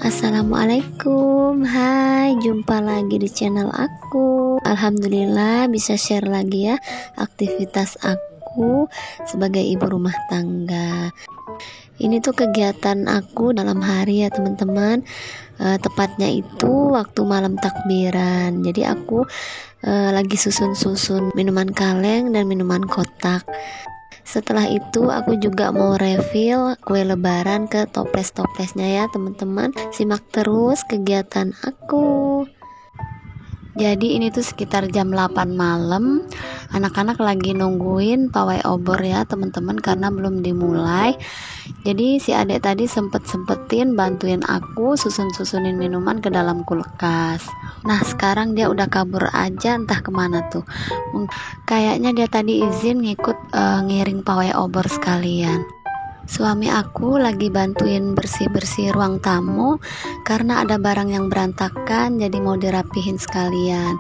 Assalamualaikum, hai, jumpa lagi di channel aku. Alhamdulillah bisa share lagi ya aktivitas aku sebagai ibu rumah tangga. Ini tuh kegiatan aku dalam hari ya teman-teman. Tepatnya itu waktu malam takbiran. Jadi aku lagi susun-susun minuman kaleng dan minuman kotak. Setelah itu aku juga mau refill kue lebaran ke toples-toplesnya ya teman-teman. Simak terus kegiatan aku. Jadi ini tuh sekitar jam 8 malam. Anak-anak lagi nungguin pawai obor ya teman-teman, karena belum dimulai. Jadi si adek tadi sempetin bantuin aku susunin minuman ke dalam kulkas. Nah sekarang dia udah kabur aja, entah kemana tuh. Kayaknya dia tadi izin ngikut ngiring pawai obor sekalian. Suami aku lagi bantuin bersih-bersih ruang tamu karena ada barang yang berantakan, jadi mau dirapihin sekalian.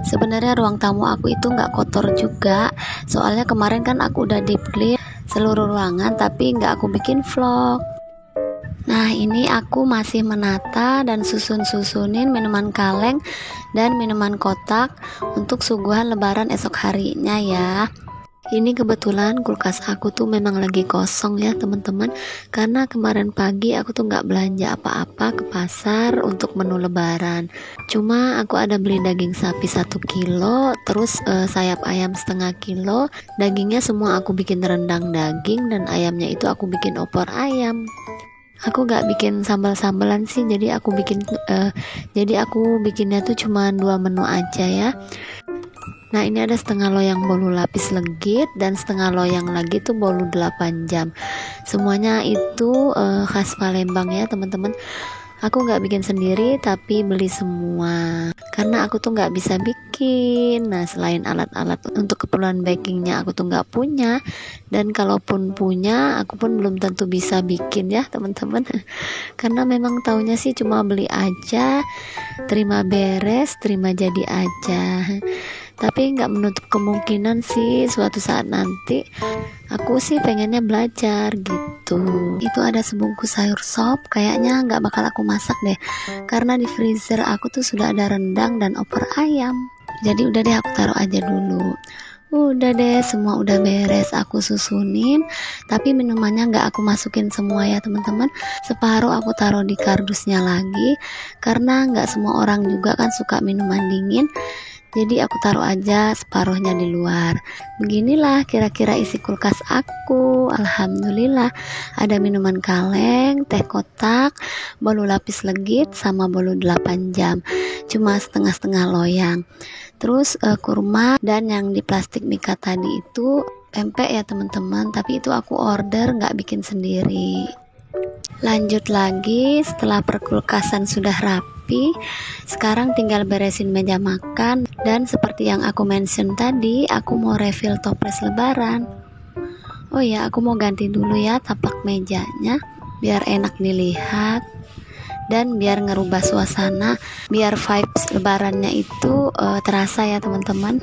Sebenarnya ruang tamu aku itu nggak kotor juga, soalnya kemarin kan aku udah deep clean seluruh ruangan, tapi nggak aku bikin vlog. Nah ini aku masih menata dan susunin minuman kaleng dan minuman kotak untuk suguhan lebaran esok harinya ya. Ini kebetulan kulkas aku tuh memang lagi kosong ya teman-teman, karena kemarin pagi aku tuh nggak belanja apa-apa ke pasar untuk menu lebaran. Cuma aku ada beli daging sapi 1 kilo, terus sayap ayam setengah kilo. Dagingnya semua aku bikin rendang daging, dan ayamnya itu aku bikin opor ayam. Aku gak bikin sambal-sambalan sih, jadi aku bikinnya tuh cuma 2 menu aja ya. Nah ini ada setengah loyang bolu lapis legit dan setengah loyang lagi tuh bolu 8 jam. Semuanya itu khas Palembang ya teman-teman. Aku nggak bikin sendiri tapi beli semua karena aku tuh nggak bisa bikin. Nah selain alat-alat untuk keperluan bakingnya aku tuh nggak punya, dan kalaupun punya aku pun belum tentu bisa bikin ya teman-teman. Karena memang taunya sih cuma beli aja, terima beres, terima jadi aja. Tapi nggak menutup kemungkinan sih suatu saat nanti aku sih pengennya belajar gitu. Itu ada sebungkus sayur sop, kayaknya nggak bakal aku masak deh, karena di freezer aku tuh sudah ada rendang dan opor ayam. Jadi udah deh aku taruh aja dulu. Udah deh, semua udah beres aku susunin, tapi minumannya nggak aku masukin semua ya teman-teman. Separuh aku taruh di kardusnya lagi, karena nggak semua orang juga kan suka minuman dingin. Jadi aku taruh aja separuhnya di luar. Beginilah kira-kira isi kulkas aku. Alhamdulillah ada minuman kaleng, teh kotak, bolu lapis legit, sama bolu 8 jam. Cuma setengah-setengah loyang. Terus kurma, dan yang di plastik mika tadi itu pempek ya teman-teman. Tapi itu aku order, nggak bikin sendiri. Lanjut lagi, setelah perkulkasan sudah rapi, sekarang tinggal beresin meja makan. Dan seperti yang aku mention tadi, aku mau refill toples lebaran. Oh ya, aku mau ganti dulu ya taplak mejanya biar enak dilihat dan biar ngerubah suasana, biar vibes lebarannya itu terasa ya teman-teman.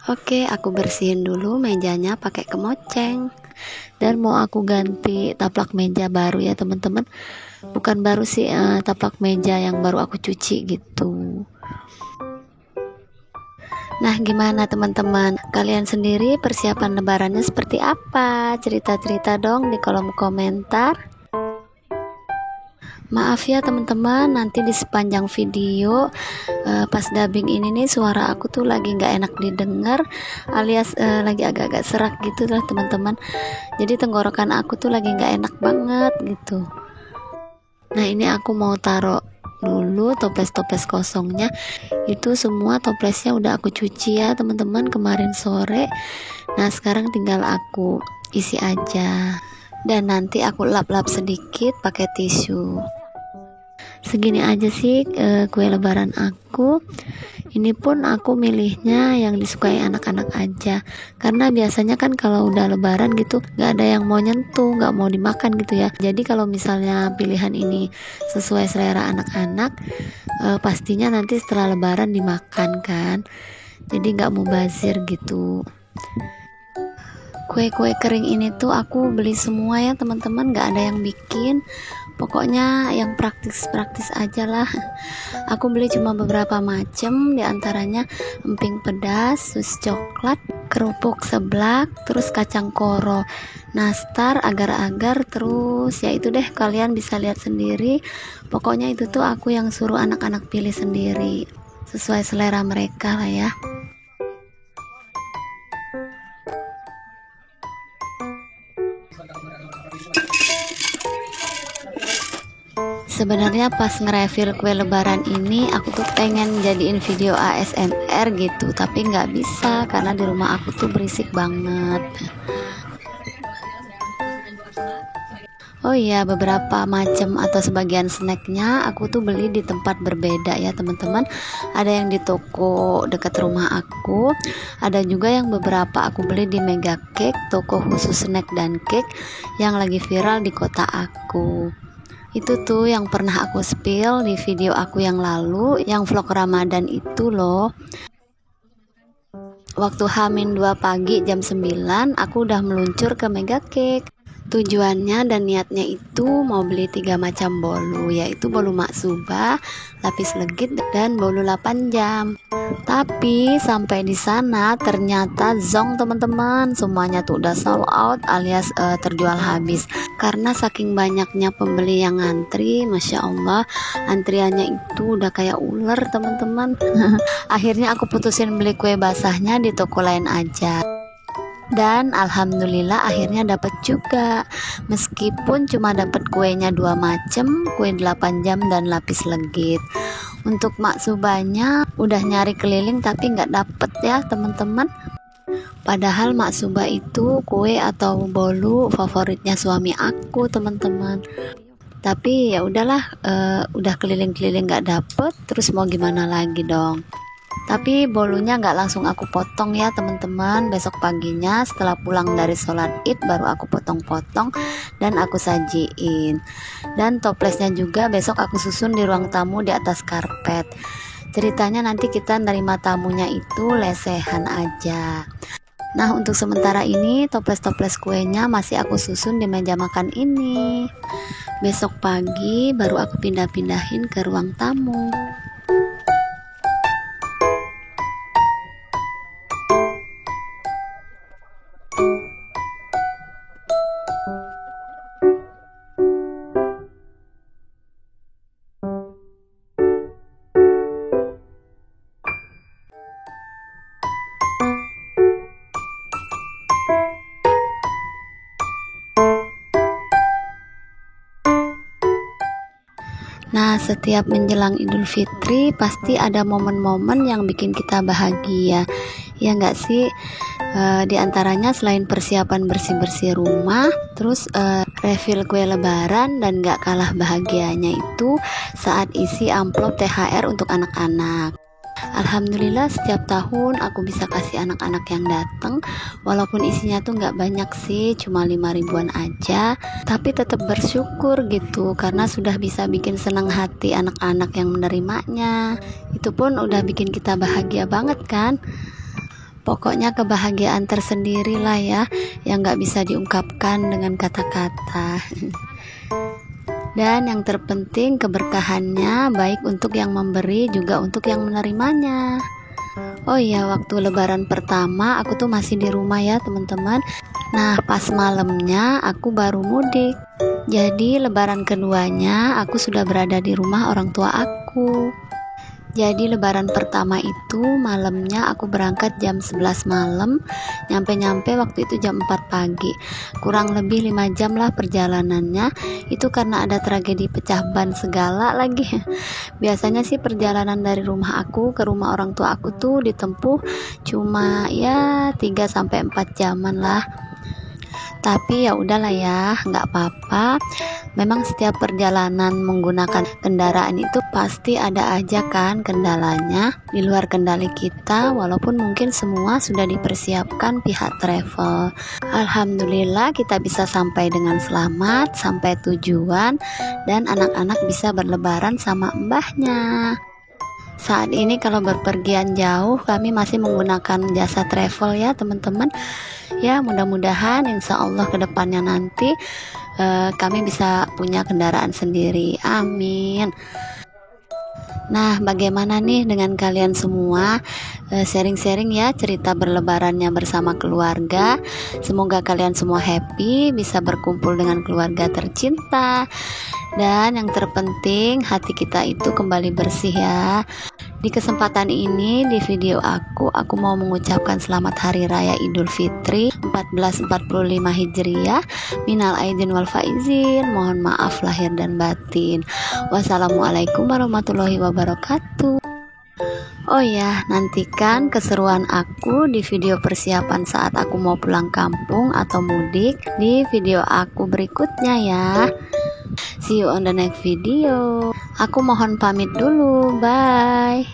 Oke, aku bersihin dulu mejanya pakai kemoceng. Dan mau aku ganti taplak meja baru ya teman-teman. Bukan baru sih, taplak meja yang baru aku cuci gitu. Nah gimana teman-teman, kalian sendiri persiapan lebarannya seperti apa? Cerita-cerita dong di kolom komentar. Maaf ya teman-teman, nanti di sepanjang video pas dubbing ini nih suara aku tuh lagi nggak enak didengar, alias lagi agak-agak serak gitu lah teman-teman. Jadi tenggorokan aku tuh lagi nggak enak banget gitu. Nah ini aku mau taruh dulu toples-toples kosongnya. Itu semua toplesnya udah aku cuci ya teman-teman kemarin sore. Nah sekarang tinggal aku isi aja, dan nanti aku lap-lap sedikit pakai tisu. Segini aja sih kue lebaran aku. Ini pun aku milihnya yang disukai anak-anak aja, karena biasanya kan kalau udah lebaran gitu gak ada yang mau nyentuh, gak mau dimakan gitu ya. Jadi kalau misalnya pilihan ini sesuai selera anak-anak, pastinya nanti setelah lebaran dimakan kan. Jadi gak mubazir gitu. Kue-kue kering ini tuh aku beli semua ya teman-teman, gak ada yang bikin. Pokoknya yang praktis-praktis aja lah. Aku beli cuma beberapa macam, diantaranya emping pedas, sus coklat, kerupuk seblak, terus kacang koro, nastar, agar-agar, terus ya itu deh, kalian bisa lihat sendiri. Pokoknya itu tuh aku yang suruh anak-anak pilih sendiri, sesuai selera mereka lah ya. Sebenarnya pas nge-review kue lebaran ini aku tuh pengen jadiin video ASMR gitu, tapi nggak bisa karena di rumah aku tuh berisik banget. Oh iya, beberapa macam atau sebagian snacknya aku tuh beli di tempat berbeda ya teman-teman. Ada yang di toko dekat rumah aku, ada juga yang beberapa aku beli di Mega Cake, toko khusus snack dan cake yang lagi viral di kota aku. Itu tuh yang pernah aku spill di video aku yang lalu, yang vlog Ramadan itu loh. Waktu H-2 pagi jam 9 aku udah meluncur ke Mega Cake. Tujuannya dan niatnya itu mau beli 3 macam bolu, yaitu bolu maksubah, lapis legit, dan bolu 8 jam. Tapi sampai di sana ternyata zong teman-teman, semuanya tuh udah sold out alias terjual habis. Karena saking banyaknya pembeli yang ngantri, Masya Allah, antriannya itu udah kayak ular teman-teman. Akhirnya aku putusin beli kue basahnya di toko lain aja. Dan alhamdulillah akhirnya dapat juga, meskipun cuma dapat kuenya 2 macam, kue 8 jam dan lapis legit. Untuk maksubahnya udah nyari keliling tapi nggak dapet ya teman-teman. Padahal maksubah itu kue atau bolu favoritnya suami aku teman-teman. Tapi ya udahlah, udah keliling-keliling nggak dapet, terus mau gimana lagi dong. Tapi bolunya nggak langsung aku potong ya teman-teman. Besok paginya setelah pulang dari sholat id baru aku potong-potong dan aku sajiin. Dan toplesnya juga besok aku susun di ruang tamu di atas karpet. Ceritanya nanti kita nerima tamunya itu lesehan aja. Nah untuk sementara ini toples-toples kuenya masih aku susun di meja makan ini. Besok pagi baru aku pindah-pindahin ke ruang tamu. Nah, setiap menjelang Idul Fitri pasti ada momen-momen yang bikin kita bahagia. Ya nggak sih? Di antaranya selain persiapan bersih-bersih rumah, terus refill kue lebaran, dan gak kalah bahagianya itu saat isi amplop THR untuk anak-anak. Alhamdulillah setiap tahun aku bisa kasih anak-anak yang datang, walaupun isinya tuh nggak banyak sih, cuma 5 ribuan aja, tapi tetap bersyukur gitu karena sudah bisa bikin senang hati anak-anak yang menerimanya. Itu pun udah bikin kita bahagia banget kan. Pokoknya kebahagiaan tersendiri lah ya, yang nggak bisa diungkapkan dengan kata-kata. Dan yang terpenting keberkahannya baik untuk yang memberi juga untuk yang menerimanya. Oh iya, waktu lebaran pertama aku tuh masih di rumah ya teman-teman. Nah pas malamnya aku baru mudik. Jadi lebaran keduanya aku sudah berada di rumah orang tua aku. Jadi lebaran pertama itu malamnya aku berangkat jam 11 malam, nyampe-nyampe waktu itu jam 4 pagi. Kurang lebih 5 jam lah perjalanannya. Itu karena ada tragedi pecah ban segala lagi. Biasanya sih perjalanan dari rumah aku ke rumah orang tua aku tuh ditempuh cuma ya 3-4 jaman lah. Tapi ya udahlah ya, nggak apa-apa. Memang setiap perjalanan menggunakan kendaraan itu pasti ada aja kan kendalanya di luar kendali kita, walaupun mungkin semua sudah dipersiapkan pihak travel. Alhamdulillah kita bisa sampai dengan selamat sampai tujuan dan anak-anak bisa berlebaran sama mbahnya. Saat ini kalau berpergian jauh kami masih menggunakan jasa travel ya teman-teman. Ya mudah-mudahan insya Allah kedepannya nanti kami bisa punya kendaraan sendiri, amin. Nah, bagaimana nih dengan kalian semua? Sharing-sharing ya cerita berlebarannya bersama keluarga. Semoga kalian semua happy, bisa berkumpul dengan keluarga tercinta. Dan yang terpenting hati kita itu kembali bersih ya. Di kesempatan ini di video aku mau mengucapkan selamat Hari Raya Idul Fitri 1445 Hijriah. Minal aidin wal faizin, mohon maaf lahir dan batin. Wassalamualaikum warahmatullahi wabarakatuh. Oh ya, nantikan keseruan aku di video persiapan saat aku mau pulang kampung atau mudik di video aku berikutnya ya. See you on the next video. Aku mohon pamit dulu, bye.